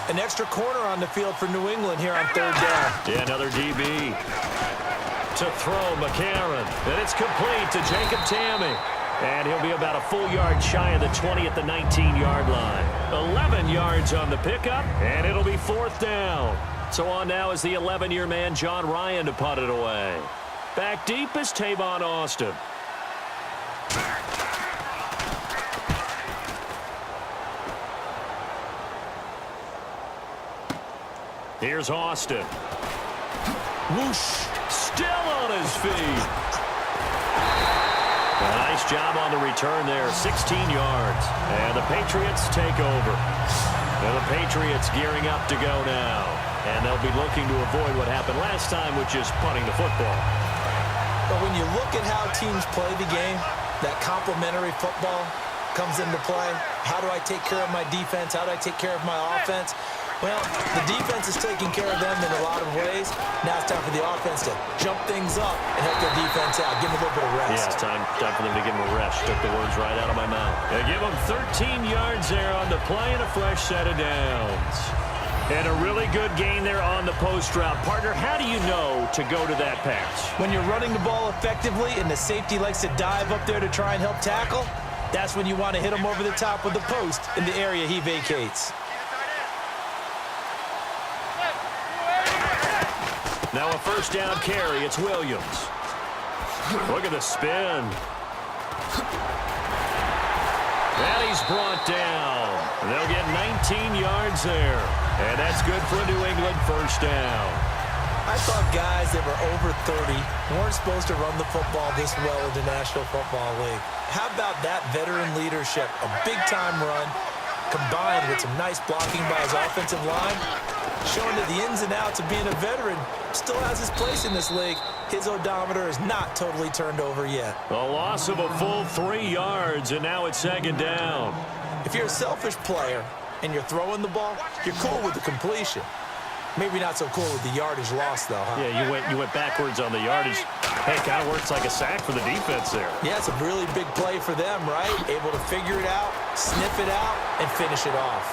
An extra corner on the field for New England here on third down. Yeah, another DB. To throw, McCarron. And it's complete to Jacob Tamme. And he'll be about a full yard shy of the 20 at the 19-yard line. 11 yards on the pickup, and it'll be fourth down. So on now is the 11-year man, John Ryan, to punt it away. Back deep is Tavon Austin. Here's Austin. Whoosh. Still on his feet. A nice job on the return there. 16 yards. And the Patriots take over. And the Patriots gearing up to go now. And they'll be looking to avoid what happened last time, which is punting the football. But when you look at how teams play the game, that complementary football comes into play. How do I take care of my defense? How do I take care of my offense? Well, the defense is taking care of them in a lot of ways. Now it's time for the offense to jump things up and help their defense out. Give them a little bit of rest. Yeah, it's time for them to give them a rest. Took the words right out of my mouth. They give them 13 yards there on the play and a fresh set of downs. And a really good gain there on the post route. Partner, how do you know to go to that pass? When you're running the ball effectively and the safety likes to dive up there to try and help tackle, that's when you want to hit him over the top of the post in the area he vacates. Now a first down carry. It's Williams. Look at the spin. And he's brought down. They'll get 19 yards there. And that's good for a New England first down. I thought guys that were over 30 weren't supposed to run the football this well in the National Football League. How about that veteran leadership? A big-time run combined with some nice blocking by his offensive line, showing that the ins and outs of being a veteran still has his place in this league. His odometer is not totally turned over yet. A loss of a full 3 yards, and now it's second down. If you're a selfish player and you're throwing the ball, you're cool with the completion. Maybe not so cool with the yardage loss, though, huh? Yeah, you went backwards on the yardage. Hey, kind of works like a sack for the defense there. Yeah, it's a really big play for them, right? Able to figure it out, sniff it out, and finish it off.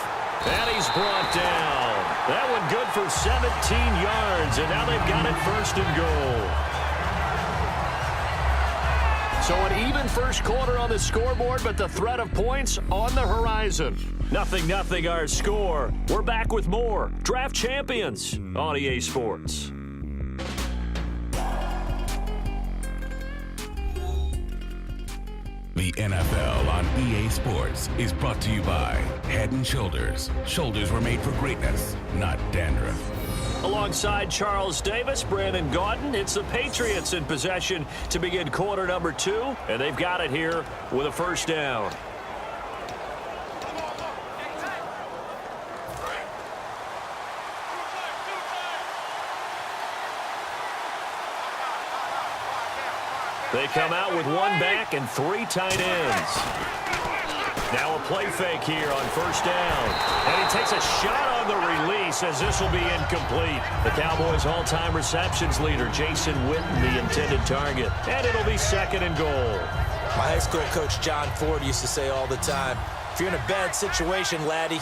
And he's brought down. That one good for 17 yards, and now they've got it first and goal. So an even first quarter on the scoreboard, but the threat of points on the horizon. 0-0 our score. We're back with more Draft Champions on EA Sports. The NFL on EA Sports is brought to you by Head & Shoulders. Shoulders were made for greatness, not dandruff. Alongside Charles Davis, Brandon Gaudin, it's the Patriots in possession to begin quarter number 2, and they've got it here with a first down. They come out with 1 back and 3 tight ends. Now a play fake here on first down. And he takes a shot on the release as this will be incomplete. The Cowboys' all-time receptions leader, Jason Witten, the intended target. And it'll be second and goal. My high school coach, John Ford, used to say all the time, if you're in a bad situation, laddie,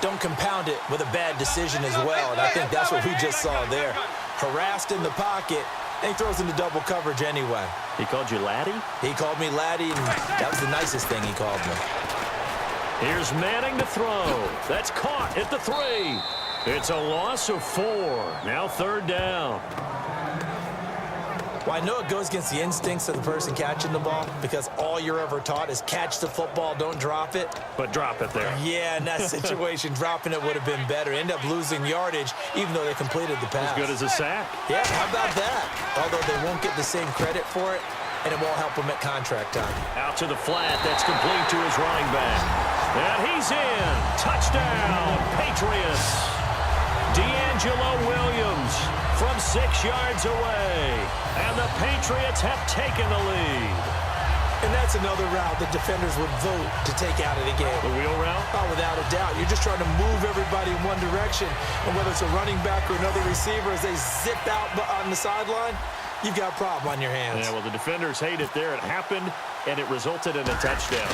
don't compound it with a bad decision as well. And I think that's what we just saw there. Harassed in the pocket, and he throws into double coverage anyway. He called you laddie? He called me laddie, and that was the nicest thing he called me. Here's Manning to throw. That's caught at the 3. It's a loss of 4. Now third down. Well, I know it goes against the instincts of the person catching the ball because all you're ever taught is catch the football, don't drop it. But drop it there. Yeah, in that situation, dropping it would have been better. End up losing yardage even though they completed the pass. As good as a sack. Yeah, how about that? Although they won't get the same credit for it, and it won't help them at contract time. Out to the flat. That's complete to his running back. And he's in. Touchdown, Patriots. D'Angelo Williams from 6 yards away. And the Patriots have taken the lead. And that's another route that defenders would vote to take out of the game. The wheel route? Oh, without a doubt. You're just trying to move everybody in one direction. And whether it's a running back or another receiver, as they zip out on the sideline, you've got a problem on your hands. Yeah, well, the defenders hate it there. It happened, and it resulted in a touchdown.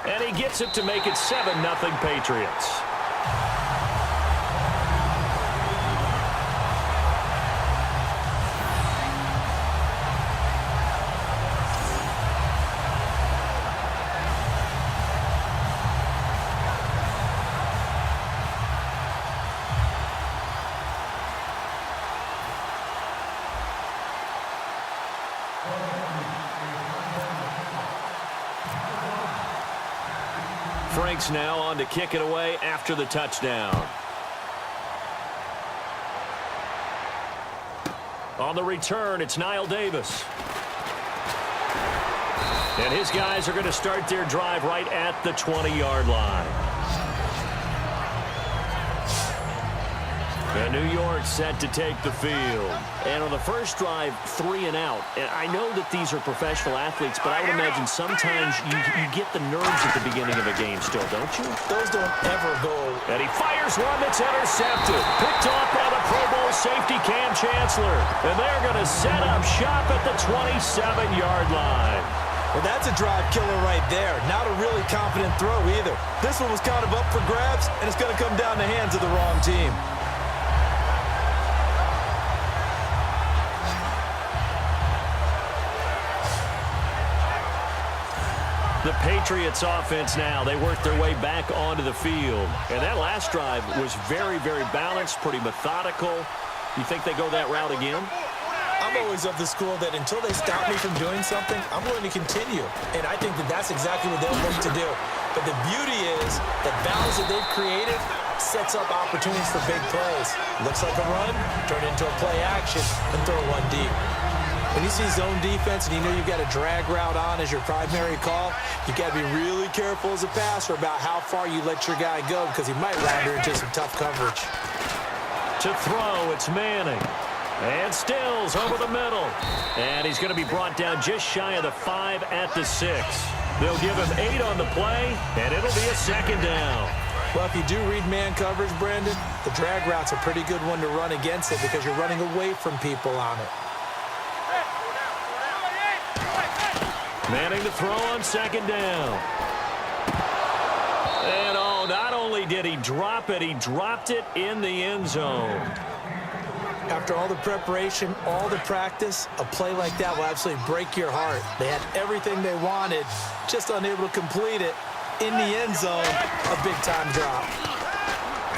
And he gets it to make it 7-0 Patriots. Franks now on to kick it away after the touchdown. On the return, it's Niall Davis. And his guys are going to start their drive right at the 20-yard line. And New York set to take the field. And on the first drive, 3 and out. And I know that these are professional athletes, but I would imagine sometimes you get the nerves at the beginning of a game still, don't you? Those don't ever go. And he fires one that's intercepted. Picked off by the Pro Bowl safety Cam Chancellor. And they're going to set up shop at the 27-yard line. Well, that's a drive killer right there. Not a really confident throw either. This one was kind of up for grabs, and it's going to come down the hands of the wrong team. The Patriots offense now, they work their way back onto the field. And that last drive was very, very balanced, pretty methodical. You think they go that route again? I'm always of the school that until they stop me from doing something, I'm going to continue. And I think that that's exactly what they'll look to do. But the beauty is that balance that they've created sets up opportunities for big plays. Looks like a run, turn it into a play action, and throw one deep. When you see zone defense and you know you've got a drag route on as your primary call, you've got to be really careful as a passer about how far you let your guy go because he might wander into some tough coverage. To throw, it's Manning. And Stills over the middle. And he's going to be brought down just shy of the 5 at the 6. They'll give him 8 on the play, and it'll be a second down. Well, if you do read man coverage, Brandon, the drag route's a pretty good one to run against it because you're running away from people on it. Manning to throw on second down. And oh, not only did he drop it, he dropped it in the end zone. After all the preparation, all the practice, a play like that will absolutely break your heart. They had everything they wanted, just unable to complete it. In the end zone, a big-time drop.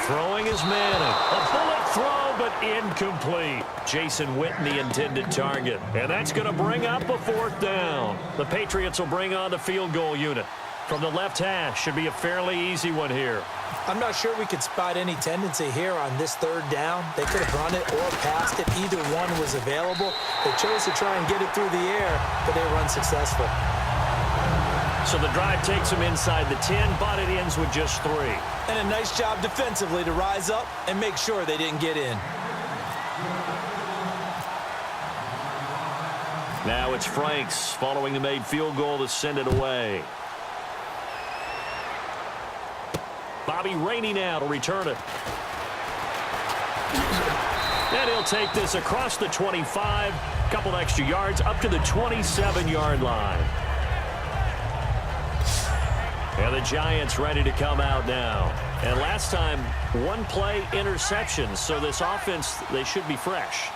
Throwing is Manning. A bullet throw, but incomplete. Jason Witten, the intended target. And that's going to bring up a 4th down. The Patriots will bring on the field goal unit. From the left hash, should be a fairly easy one here. I'm not sure we could spot any tendency here on this 3rd down. They could have run it or passed it. Either one was available. They chose to try and get it through the air, but they were unsuccessful. So the drive takes them inside the 10, but it ends with just 3. And a nice job defensively to rise up and make sure they didn't get in. Now it's Franks following the made field goal to send it away. Bobby Rainey now to return it. And he'll take this across the 25, couple extra yards up to the 27-yard line. And the Giants ready to come out now. And last time, 1 play interception. So this offense, they should be fresh.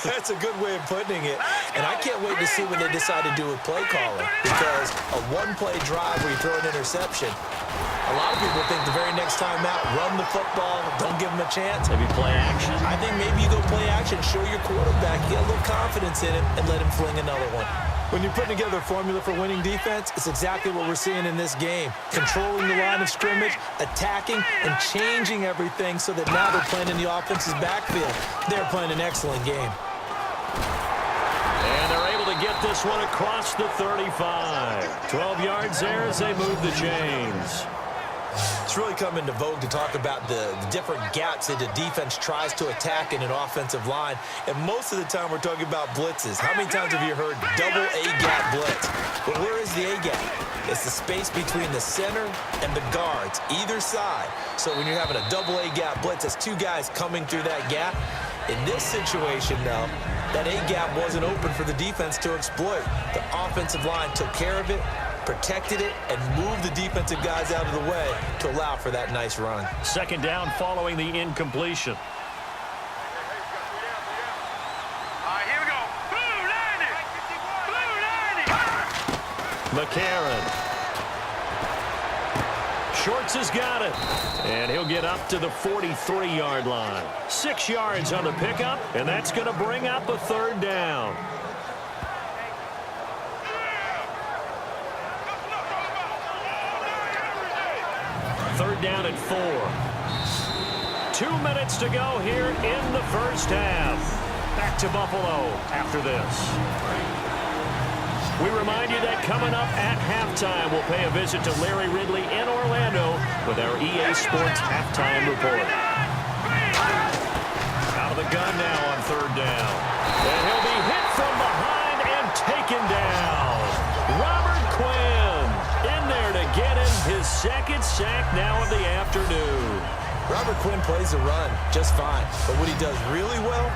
That's a good way of putting it. And I can't wait to see what they decide to do with play calling. Because a 1-play drive where you throw an interception, a lot of people think the very next time out, run the football, don't give them a chance. Maybe play action. I think maybe you go play action, show your quarterback, get a little confidence in him, and let him fling another one. When you're putting together a formula for winning defense, it's exactly what we're seeing in this game. Controlling the line of scrimmage, attacking, and changing everything so that now they're playing in the offense's backfield. They're playing an excellent game. And they're able to get this one across the 35. 12 yards there as they move the chains. It's really come into vogue to talk about the different gaps that the defense tries to attack in an offensive line. And most of the time we're talking about blitzes. How many times have you heard double A-gap blitz? Well, where is the A-gap? It's the space between the center and the guards, either side. So when you're having a double A-gap blitz, that's 2 guys coming through that gap. In this situation, though, that A-gap wasn't open for the defense to exploit. The offensive line took care of it, protected it, and moved the defensive guys out of the way to allow for that nice run. Second down following the incompletion. Here we go. Blue 90. Blue 90. McCarron. Shorts has got it. And he'll get up to the 43-yard line. 6 yards on the pickup, and that's going to bring up a third down. Third down and 4. 2 minutes to go here in the first half. Back to Buffalo after this. We remind you that coming up at halftime, we'll pay a visit to Larry Ridley in Orlando with our EA Sports Halftime Report. Out of the gun now on third down. And he'll be hit from behind and taken down. Robert Quinn in there to get him his second sack now of the afternoon. Robert Quinn plays the run just fine, but what he does really well,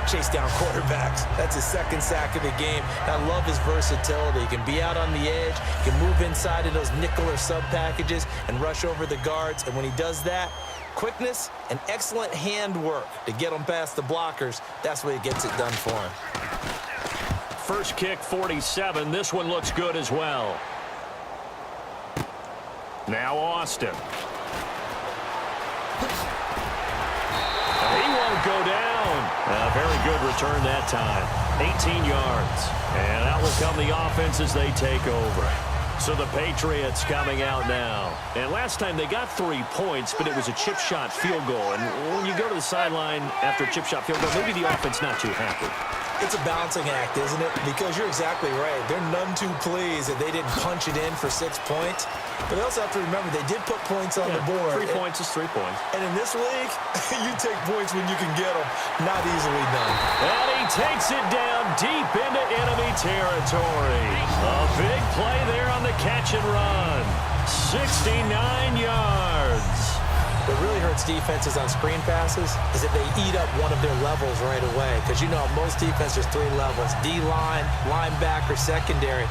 chase down quarterbacks. That's his second sack of the game. I love his versatility. He can be out on the edge, he can move inside of those nickel or sub packages and rush over the guards. And when he does that, quickness and excellent hand work to get him past the blockers. That's what he gets it done for him. First kick, 47. This one looks good as well. Now Austin. He won't go down. A very good return that time. 18 yards. And out will come the offense as they take over. So the Patriots coming out now. And last time they got 3 points, but it was a chip shot field goal. And when you go to the sideline after a chip shot field goal, maybe the offense not too happy. It's a balancing act, isn't it? Because you're exactly right. They're none too pleased that they didn't punch it in for 6 points. But they also have to remember they did put points on the board. 3 points is 3 points. And in this league, you take points when you can get them. Not easily done. And he takes it down deep into enemy territory. A big play there on the catch and run. 69 yards. What really hurts defenses on screen passes is if they eat up one of their levels right away. Because you know, most defenses, there's 3 levels. D-line, linebacker, secondary.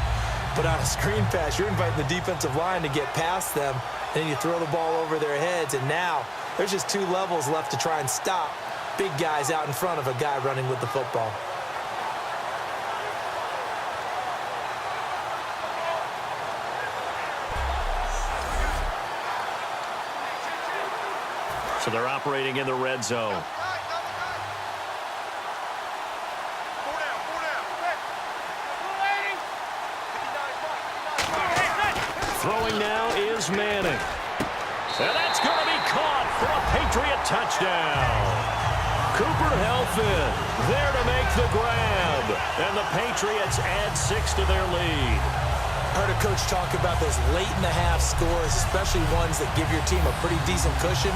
But on a screen pass, you're inviting the defensive line to get past them. And then you throw the ball over their heads. And now there's just 2 levels left to try and stop big guys out in front of a guy running with the football. So they're operating in the red zone. Throwing now is Manning. And that's going to be caught for a Patriot touchdown. Cooper Helfin there to make the grab. And the Patriots add 6 to their lead. I heard a coach talk about those late-in-the-half scores, especially ones that give your team a pretty decent cushion.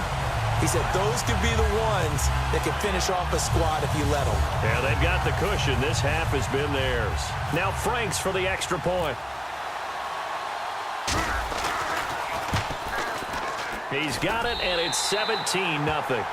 He said those could be the ones that can finish off a squad if you let them. Yeah, they've got the cushion. This half has been theirs. Now Franks for the extra point. He's got it, and it's 17-0.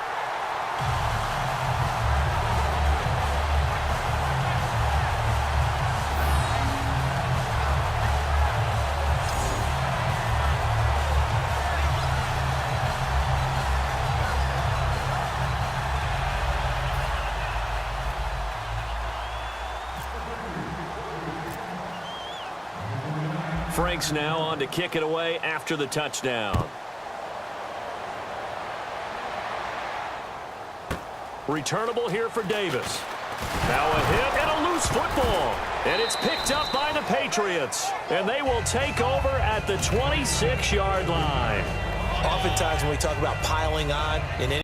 Franks now on to kick it away after the touchdown. Returnable here for Davis. Now a hit and a loose football. And it's picked up by the Patriots. And they will take over at the 26-yard line. Oftentimes when we talk about piling on in any